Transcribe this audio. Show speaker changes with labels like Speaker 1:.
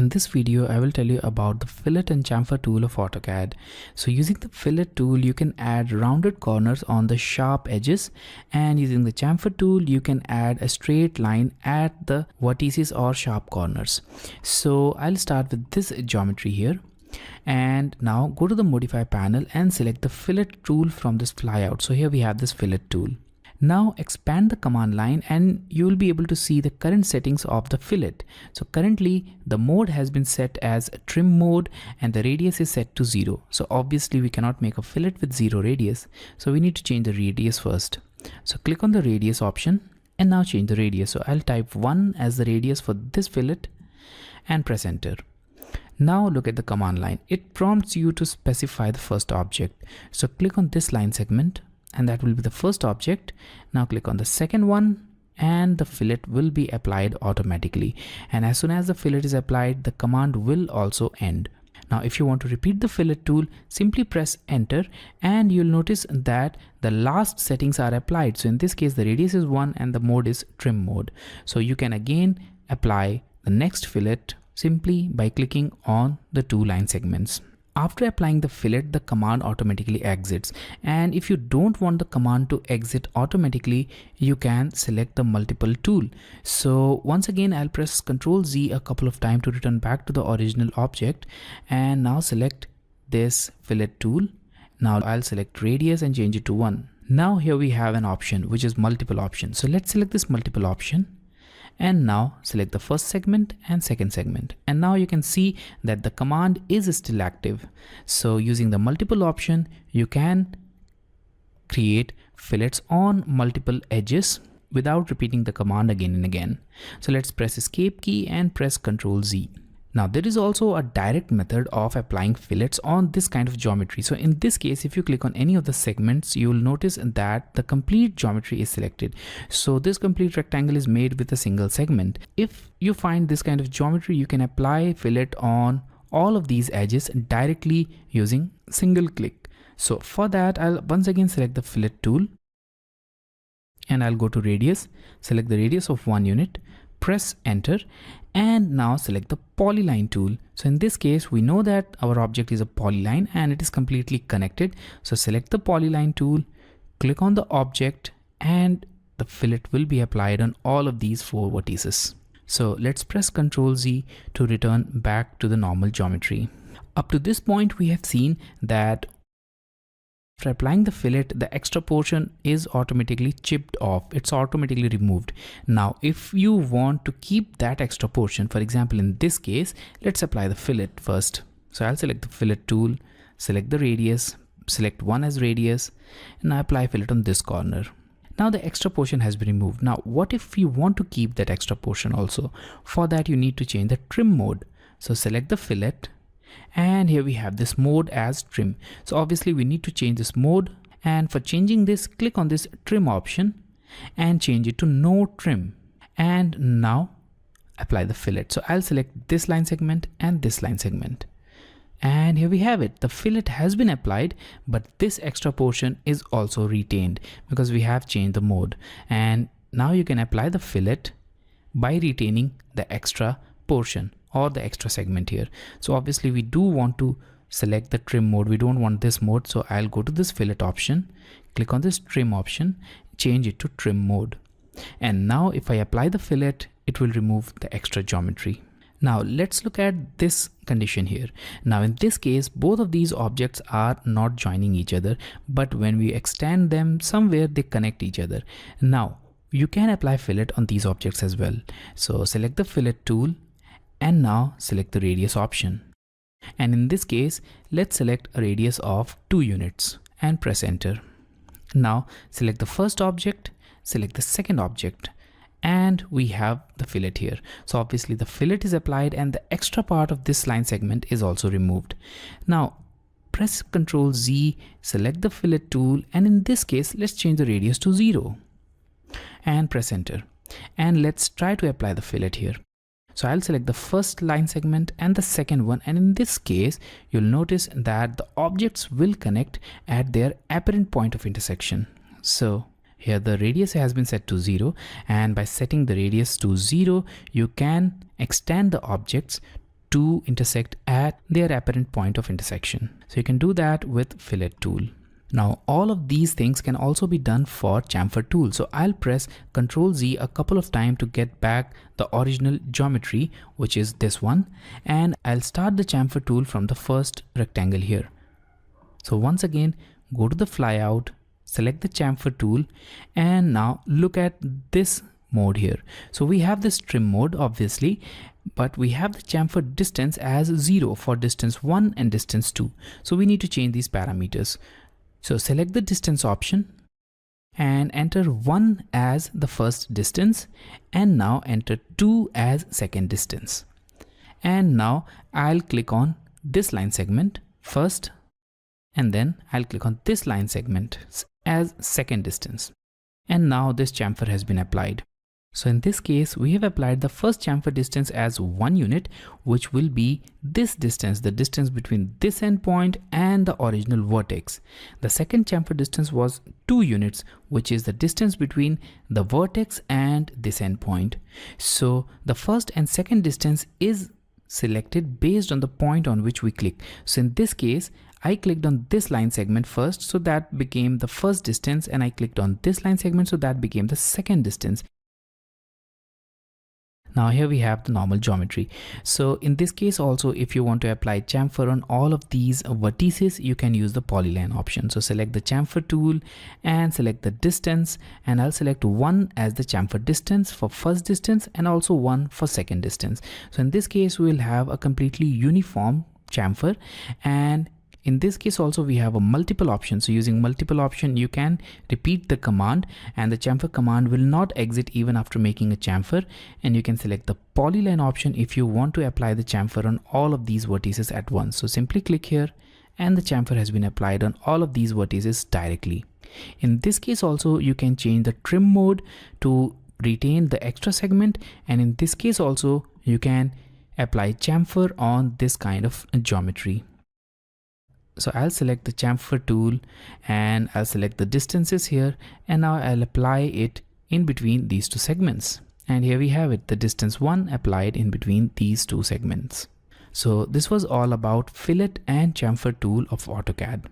Speaker 1: In this video, I will tell you about the fillet and chamfer tool of AutoCAD. So using the fillet tool, you can add rounded corners on the sharp edges, and using the chamfer tool, you can add a straight line at the vertices or sharp corners. So I'll start with this geometry here. And now go to the modify panel and select the fillet tool from this flyout. So here we have this fillet tool. Now expand the command line and you will be able to see the current settings of the fillet. So currently the mode has been set as trim mode and the radius is set to 0. So obviously we cannot make a fillet with 0 radius. So we need to change the radius first. So click on the radius option and now change the radius. So I'll type 1 as the radius for this fillet and press enter. Now look at the command line. It prompts you to specify the first object. So click on this line segment and that will be the first object. Now click on the second one and the fillet will be applied automatically. And as soon as the fillet is applied, the command will also end. Now if you want to repeat the fillet tool, simply press enter and you'll notice that the last settings are applied. So in this case, the radius is 1 and the mode is trim mode. So you can again apply the next fillet simply by clicking on the two line segments. After applying the fillet, the command automatically exits, and if you don't want the command to exit automatically, you can select the multiple tool. So once again, I'll press Ctrl Z a couple of times to return back to the original object, and now select this fillet tool. Now I'll select radius and change it to 1. Now here we have an option which is multiple option. So let's select this multiple option. And now select the first segment and second segment. And now you can see that the command is still active. So using the multiple option, you can create fillets on multiple edges without repeating the command again and again. So let's press escape key and press Ctrl Z. Now there is also a direct method of applying fillets on this kind of geometry. So in this case, if you click on any of the segments, you will notice that the complete geometry is selected. So this complete rectangle is made with a single segment. If you find this kind of geometry, you can apply fillet on all of these edges directly using single click. So for that, I'll once again select the fillet tool and I'll go to radius, select the radius of 1 unit, press enter, and now select the polyline tool. So in this case, we know that our object is a polyline and it is completely connected. So select the polyline tool, click on the object, and the fillet will be applied on all of these 4 vertices. So let's press Ctrl Z to return back to the normal geometry. Up to this point, we have seen that after applying the fillet, the extra portion is automatically chipped off. It's automatically removed. Now, if you want to keep that extra portion, for example, in this case, let's apply the fillet first. So I'll select the fillet tool, select the radius, select 1 as radius, and I apply fillet on this corner. Now the extra portion has been removed. Now, what if you want to keep that extra portion also? For that, you need to change the trim mode. So select the fillet. And here we have this mode as trim. So obviously we need to change this mode, and for changing this, click on this trim option and change it to no trim, and now apply the fillet. So I'll select this line segment and this line segment, and here we have it. The fillet has been applied, but this extra portion is also retained because we have changed the mode. And now you can apply the fillet by retaining the extra portion or the extra segment here. So obviously we do want to select the trim mode. We don't want this mode. So I'll go to this fillet option, click on this trim option, change it to trim mode. And now if I apply the fillet, it will remove the extra geometry. Now let's look at this condition here. Now in this case, both of these objects are not joining each other, but when we extend them somewhere, they connect each other. Now you can apply fillet on these objects as well. So select the fillet tool, and now select the radius option. And in this case, let's select a radius of 2 units and press enter. Now select the first object, select the second object, and we have the fillet here. So obviously the fillet is applied and the extra part of this line segment is also removed. Now press Ctrl Z, select the fillet tool, and in this case, let's change the radius to 0 and press enter. And let's try to apply the fillet here. So I'll select the first line segment and the second one, and in this case you'll notice that the objects will connect at their apparent point of intersection. So here the radius has been set to 0, and by setting the radius to 0 you can extend the objects two intersect at their apparent point of intersection. So you can do that with Fillet tool. Now all of these things can also be done for chamfer tool. So I'll press Ctrl Z a couple of times to get back the original geometry, which is this one, and I'll start the chamfer tool from the first rectangle here. So once again, go to the flyout, select the chamfer tool, and now look at this mode here. So we have this trim mode obviously, but we have the chamfer distance as 0 for distance 1 and distance 2. So we need to change these parameters. So select the distance option and enter 1 as the first distance, and now enter 2 as second distance. And now I'll click on this line segment first, and then I'll click on this line segment as second distance. And now this chamfer has been applied. So in this case, we have applied the first chamfer distance as 1 unit, which will be this distance, the distance between this endpoint and the original vertex. The second chamfer distance was 2 units, which is the distance between the vertex and this endpoint. So the first and second distance is selected based on the point on which we click. So in this case, I clicked on this line segment first, so that became the first distance, and I clicked on this line segment, so that became the second distance. Now here we have the normal geometry. So in this case also, if you want to apply chamfer on all of these vertices, you can use the polyline option. So select the chamfer tool and select the distance, and I'll select 1 as the chamfer distance for first distance and also 1 for second distance. So in this case, we will have a completely uniform chamfer, and in this case also we have a multiple option. So using multiple option, you can repeat the command and the chamfer command will not exit even after making a chamfer. And you can select the polyline option if you want to apply the chamfer on all of these vertices at once. So simply click here and the chamfer has been applied on all of these vertices directly. In this case also, you can change the trim mode to retain the extra segment, and in this case also you can apply chamfer on this kind of geometry. So I'll select the chamfer tool and I'll select the distances here, and now I'll apply it in between these two segments. And here we have it, the distance 1 applied in between these two segments. So this was all about fillet and chamfer tool of AutoCAD.